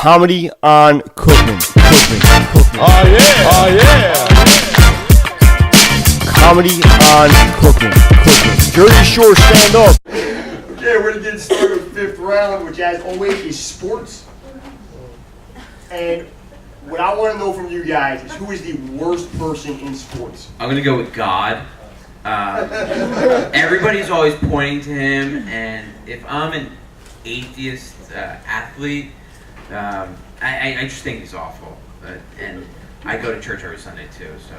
Comedy on Cookman. Cookman. Oh yeah! Oh yeah! Comedy on Cookman. Jersey Shore, stand up. Okay, we're gonna get started with the fifth round, which as always is sports. And what I want to know from you guys is who is the worst person in sports? I'm gonna go with God. Everybody's always pointing to him, and if I'm an atheist athlete, I just think he's awful. And I go to church every Sunday too, so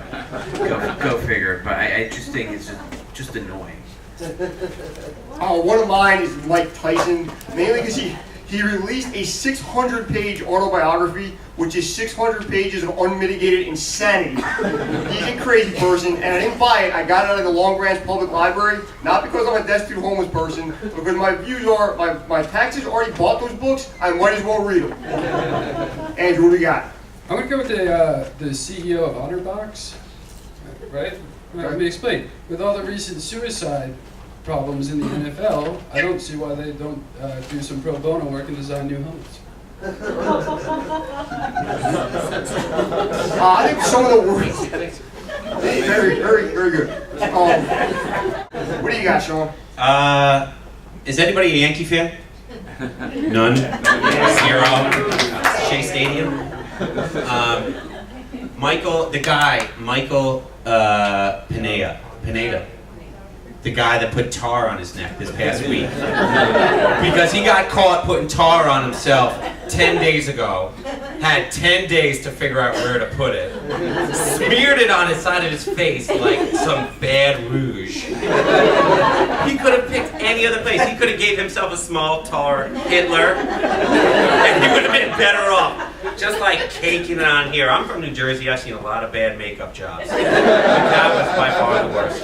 go figure. But I just think it's just annoying. One of mine is Mike Tyson, mainly because he released a 600-page autobiography, which is 600 pages of unmitigated insanity. He's a crazy person, and I didn't buy it. I got it out of the Long Branch Public Library, not because I'm a destitute homeless person, but because my views are, my taxes already bought those books, I might as well read them. Andrew, what do you got? I'm going to go with the CEO of OtterBox, right? Let me explain. With all the recent suicide problems in the NFL, I don't see why they don't do some pro bono work and design new homes. I think some of the worst. Very good. What do you got, Sean? Is anybody a Yankee fan? None? Zero? Shea Stadium? Michael Pineda. The guy that put tar on his neck this past week. Because he got caught putting tar on himself 10 days ago. Had 10 days to figure out where to put it. Smeared it on his side of his face like some bad rouge. He could have picked any other place. He could have gave himself a small tar Hitler. And he would have been better off. Just like caking it on here. I'm from New Jersey. I've seen a lot of bad makeup jobs. That was by far the worst.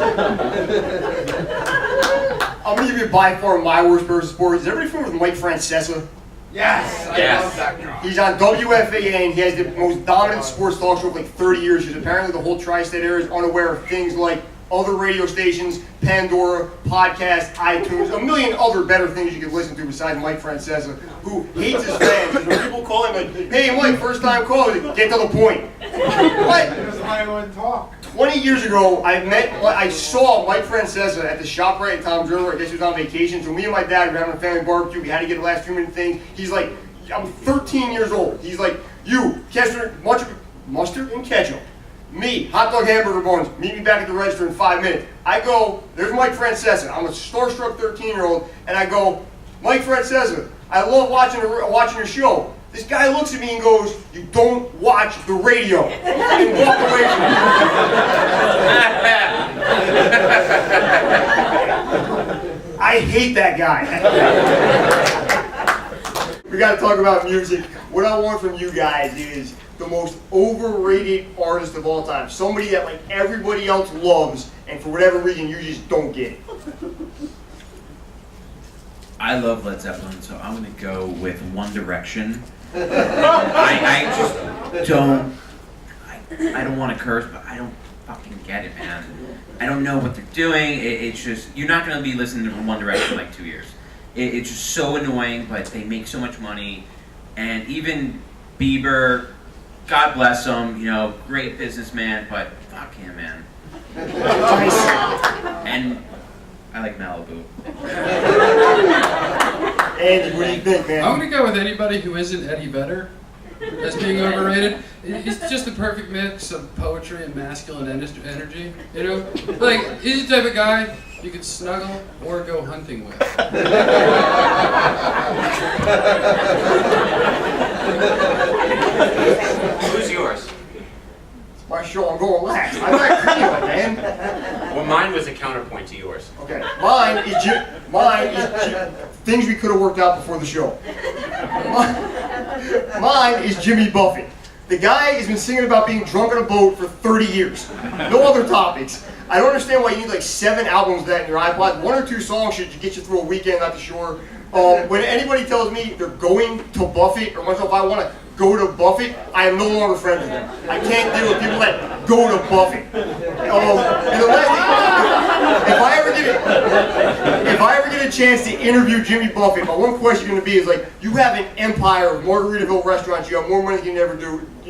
I'm going to give you by far my worst person in sports. Is everybody familiar with Mike Francesa? Yes! I love that guy. He's on WFAN, and he has the most dominant sports talk show for like 30 years. Because apparently the whole tri-state area is unaware of things like other radio stations, Pandora, podcasts, iTunes, a million other better things you can listen to besides Mike Francesa, who hates his fans. And when people call him like, hey Mike, first time call, get to the point. What? It's Island talk. 20 years ago, I saw Mike Francesa at the ShopRite in Tom Driller. I guess he was on vacation. So me and my dad were having a family barbecue. We had to get the last 2-minute thing. He's like, I'm 13 years old. He's like, you, mustard and ketchup. Me, hot dog hamburger buns. Meet me back at the register in 5 minutes. I go, there's Mike Francesa. I'm a starstruck 13-year-old. And I go, Mike Francesa, I love watching your show. This guy looks at me and goes, you don't watch the radio. And walked away from me. I hate that guy. We got to talk about music. What I want from you guys is the most overrated artist of all time. Somebody that like everybody else loves, and for whatever reason you just don't get it. I love Led Zeppelin, so I'm gonna go with One Direction. I just don't. I don't want to curse, but I don't fucking get it, man. I don't know what they're doing. It's just you're not gonna be listening to One Direction in like 2 years. It's just so annoying, but they make so much money, and even Bieber, God bless him, great businessman, but fuck him, man. And I like Malibu. Andy, what do you think, man? I'm going to go with anybody who isn't Eddie Vedder as being overrated. He's just the perfect mix of poetry and masculine energy, Like, he's the type of guy you could snuggle or go hunting with. Who's yours? It's my show, I'm going last. I'm not crazy, man. Well, mine was a counterpoint to yours. Okay, mine is things we could have worked out before the show. Mine is Jimmy Buffett. The guy has been singing about being drunk on a boat for 30 years. No other topics. I don't understand why you need like 7 albums of that in your iPod. 1 or 2 songs should get you through a weekend out the shore. When anybody tells me they're going to Buffett, or myself, I want to go to Buffett, I am no longer friends with them. I can't deal with people that go to Buffett. And the last thing, if I ever get a chance to interview Jimmy Buffett, my one question is going to be is like, you have an empire of Margaritaville restaurants. You have more money than you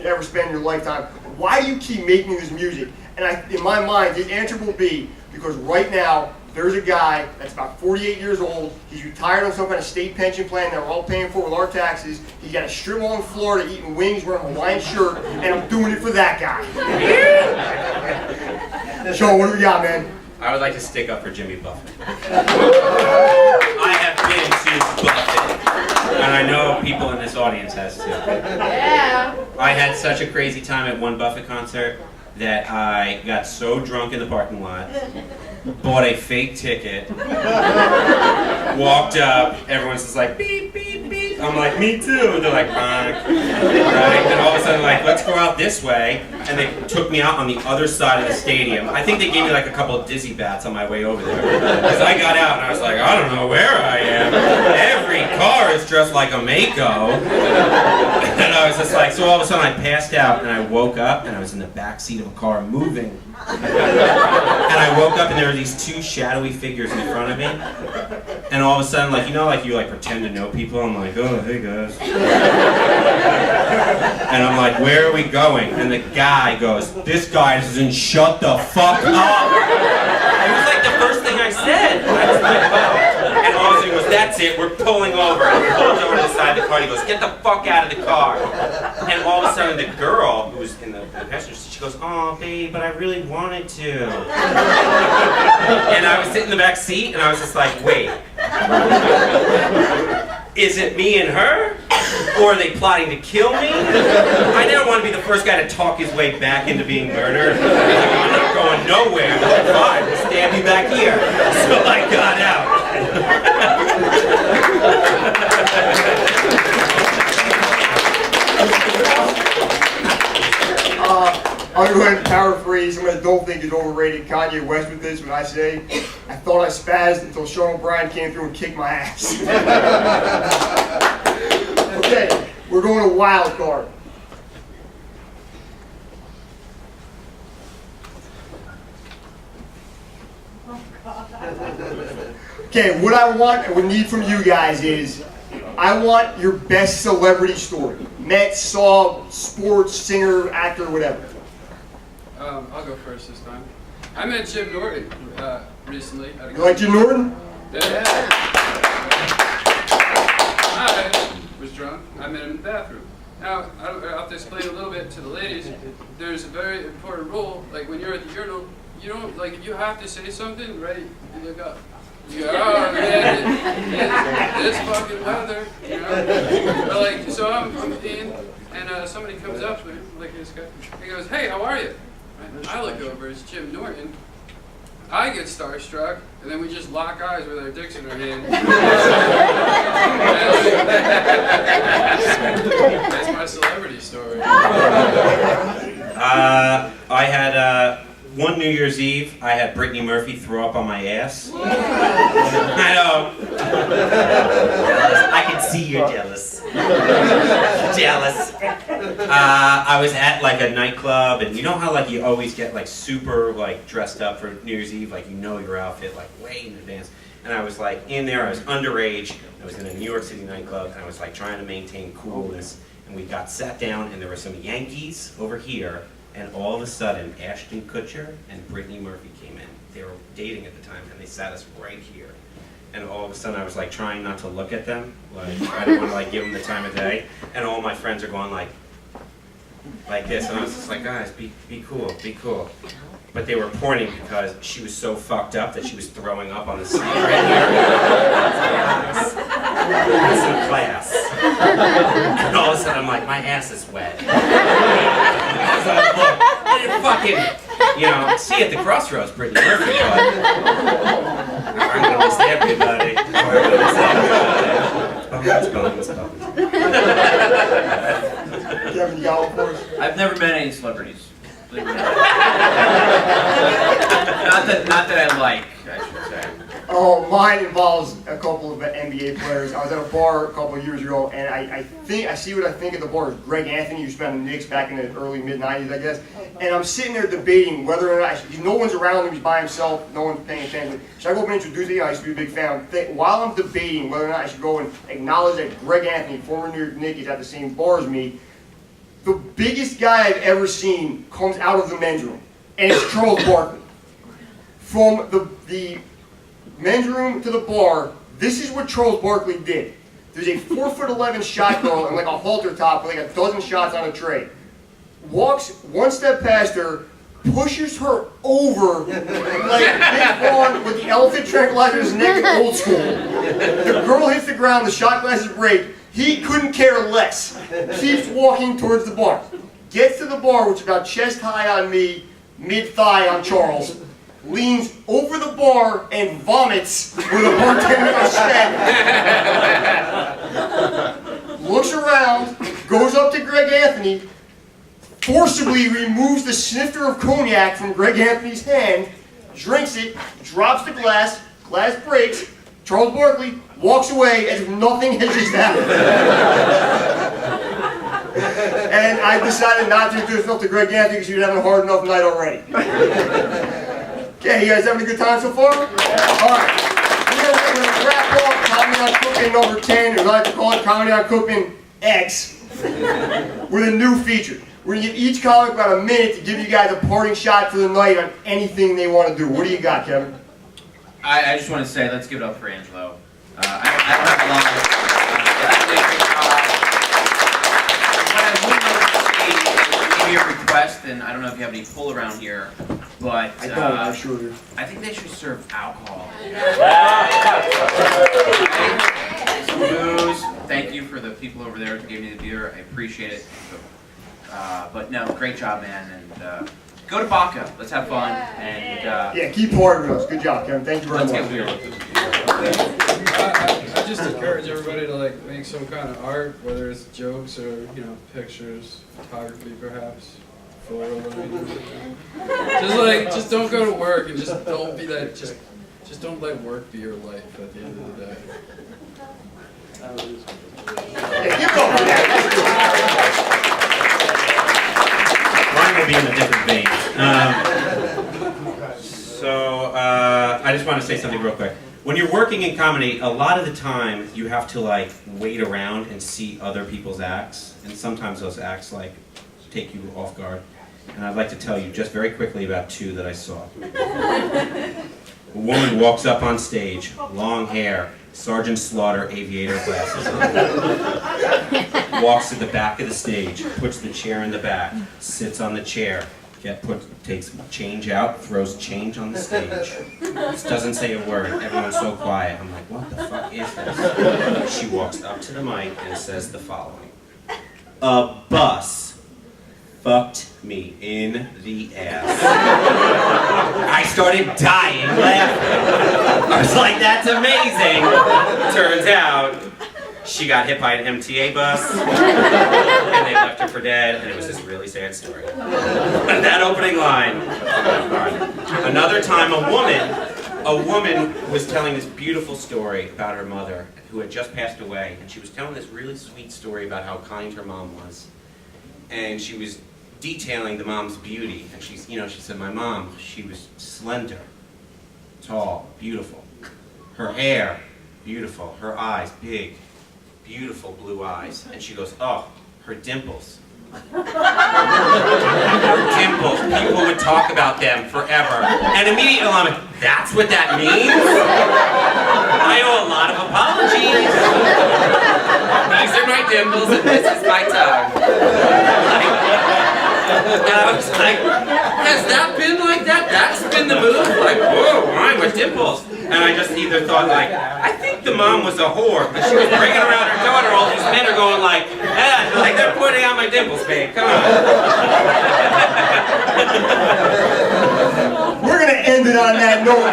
ever spend in your lifetime. Why do you keep making this music? And in my mind, his answer will be because right now there's a guy that's about 48 years old. He's retired on some kind of state pension plan that we're all paying for with our taxes. He's got a strip mall in Florida eating wings, wearing a Hawaiian shirt, and I'm doing it for that guy. Sean, what do we got, man? I would like to stick up for Jimmy Buffett. I have been to Buffett, and I know people in this audience has too. Yeah. I had such a crazy time at one Buffett concert that I got so drunk in the parking lot, bought a fake ticket, walked up, everyone's just like, beep, beep, beep. I'm like, me too. They're like, bonk. Right? And all of a sudden, like, let's go out this way. And they took me out on the other side of the stadium. I think they gave me like a couple of dizzy bats on my way over there. Because I got out and I was like, I don't know where I am. Every car is dressed like a Mako. And I was just like, so all of a sudden I passed out and I woke up and I was in the back seat of a car moving. And I woke up and there were these two shadowy figures in front of me. And all of a sudden, like, you know, like you like pretend to know people. I'm like, oh, hey guys. And I'm like, where are we going? And the guy goes, this guy doesn't shut the fuck up. It was like the first thing I said. I was like, wow. And all of a sudden he goes, that's it, we're pulling over. And he pulls over to the side of the car and he goes, get the fuck out of the car. And all of a sudden the girl who was in the passenger seat, she goes, oh babe, but I really wanted to. And I was sitting in the back seat and I was just like, wait. Is it me and her? Or are they plotting to kill me? I never want to be the first guy to talk his way back into being murdered. I'm not going nowhere. Fine, stand me back here. So I got out. I'm going to go ahead and paraphrase something I don't think is overrated Kanye West with this when I say, I thought I spazzed until Sean O'Brien came through and kicked my ass. Okay, we're going to wild card. Okay, what I want and would need from you guys is, I want your best celebrity story. Met, saw, sports, singer, actor, whatever. I'll go first this time. I met Jim Norton recently. You like Jim Norton? Yeah. I was drunk. I met him in the bathroom. Now, I'll have to explain a little bit to the ladies. There's a very important rule. Like when you're at the urinal, you don't like you have to say something, right? You look up. You go, oh man, this fucking weather, you know. But like, so I'm peeing, and somebody comes up to me, like this guy. He goes, "Hey, how are you?" Right? I look over, it's Jim Norton. I get starstruck, and then we just lock eyes with our dicks in our hand. That's my celebrity story. I had one New Year's Eve, I had Brittany Murphy throw up on my ass. I know. I can see you're jealous. Jealous. I was at like a nightclub, and you know how like you always get like super like dressed up for New Year's Eve, like you know your outfit like way in advance. And I was like in there, I was underage, I was in a New York City nightclub, and I was like trying to maintain coolness. And we got sat down, and there were some Yankees over here. And all of a sudden, Ashton Kutcher and Brittany Murphy came in. They were dating at the time, and they sat us right here. And all of a sudden, I was like trying not to look at them, like I didn't want to like give them the time of day. And all my friends are going like this, and I was just like, guys, be cool, be cool. But they were pointing because she was so fucked up that she was throwing up on the seat right here. That's some class. And all of a sudden, I'm like, my ass is wet. I was like, look, I didn't fucking, you know, see at the crossroads, Brittany Murphy, but I'm gonna miss everybody. I'm gonna miss everybody. It's bones. Kevin, you got one for us? I've never met any celebrities. Not that I like, I should say. Oh, mine involves a couple of NBA players. I was at a bar a couple of years ago, and I see what I think at the bar is Greg Anthony, who spent on the Knicks back in the early mid-'90s, I guess. And I'm sitting there debating whether or not no one's around him, he's by himself, no one's paying attention. Should I go up and introduce him? I used to be a big fan. While I'm debating whether or not I should go and acknowledge that Greg Anthony, former New York Knicks, is at the same bar as me, the biggest guy I've ever seen comes out of the men's room, and it's Charles Barkley. From the men's room to the bar, this is what Charles Barkley did. There's a 4'11" shot girl and like a halter top with like a dozen shots on a tray. Walks one step past her, pushes her over like Big Vaughn with the elephant tranquilizer's neck old school. The girl hits the ground, the shot glasses break. He couldn't care less. Keeps walking towards the bar. Gets to the bar, which is about chest high on me, mid-thigh on Charles. Leans over the bar and vomits where the bartender was standing. Looks around, goes up to Greg Anthony, forcibly removes the snifter of cognac from Greg Anthony's hand, drinks it, drops the glass breaks, Charles Barkley walks away as if nothing has just happened. And I decided not to introduce myself to Greg Anthony because he was having a hard enough night already. Okay, you guys having a good time so far? All right. We're going to wrap up Comedy on Cookman number 10, or I like to call it Comedy on Cookman X, with a new feature. We're going to give each comic about a minute to give you guys a parting shot for the night on anything they want to do. What do you got, Kevin? I just want to say, let's give it up for Angelo. I don't have a lot of what I would like to see is maybe a request, and I don't know if you have any pull around here, but I don't, I'm sure do. I think they should serve alcohol. Some booze. Thank you for the people over there who gave me the beer. I appreciate it. But no, great job, man. And go to Baca. Let's have fun. And yeah, keep partying with us. Good job, Kevin. Thank you very let's much. get weird. I just encourage everybody to like make some kind of art, whether it's jokes or pictures, photography perhaps, photo. Just don't go to work and just don't be that. Just don't let work be your life at the end of the day. Yeah, keep going. Mine will be in a different vein. I just want to say something real quick. When you're working in comedy, a lot of the time you have to like wait around and see other people's acts, and sometimes those acts like take you off guard. And I'd like to tell you just very quickly about two that I saw. A woman walks up on stage, long hair, Sergeant Slaughter aviator glasses on. Walks to the back of the stage, puts the chair in the back, sits on the chair, takes change out, throws change on the stage. Just doesn't say a word. Everyone's so quiet. I'm like, what the fuck is this? She walks up to the mic and says the following. A bus fucked me in the ass. I started dying laughing. I was like, that's amazing. Turns out, she got hit by an MTA bus, and they left her for dead, and it was this really sad story. That opening line. Another time, a woman was telling this beautiful story about her mother, who had just passed away, and she was telling this really sweet story about how kind her mom was. And she was detailing the mom's beauty, and she said, my mom, she was slender, tall, beautiful. Her hair, beautiful. Her eyes, big, beautiful blue eyes. And she goes, oh, her dimples. Her dimples. People would talk about them forever. And immediately I'm like, that's what that means? I owe a lot of apologies. These are my dimples and this is my tongue. And I was like, has that been like that? That's been the move? Like, whoa, mine with dimples. And I just either thought like, I think the mom was a whore, but she was bringing around her daughter. All these men are going like, like they're pointing out my dimples, babe. Come on. We're gonna end it on that note.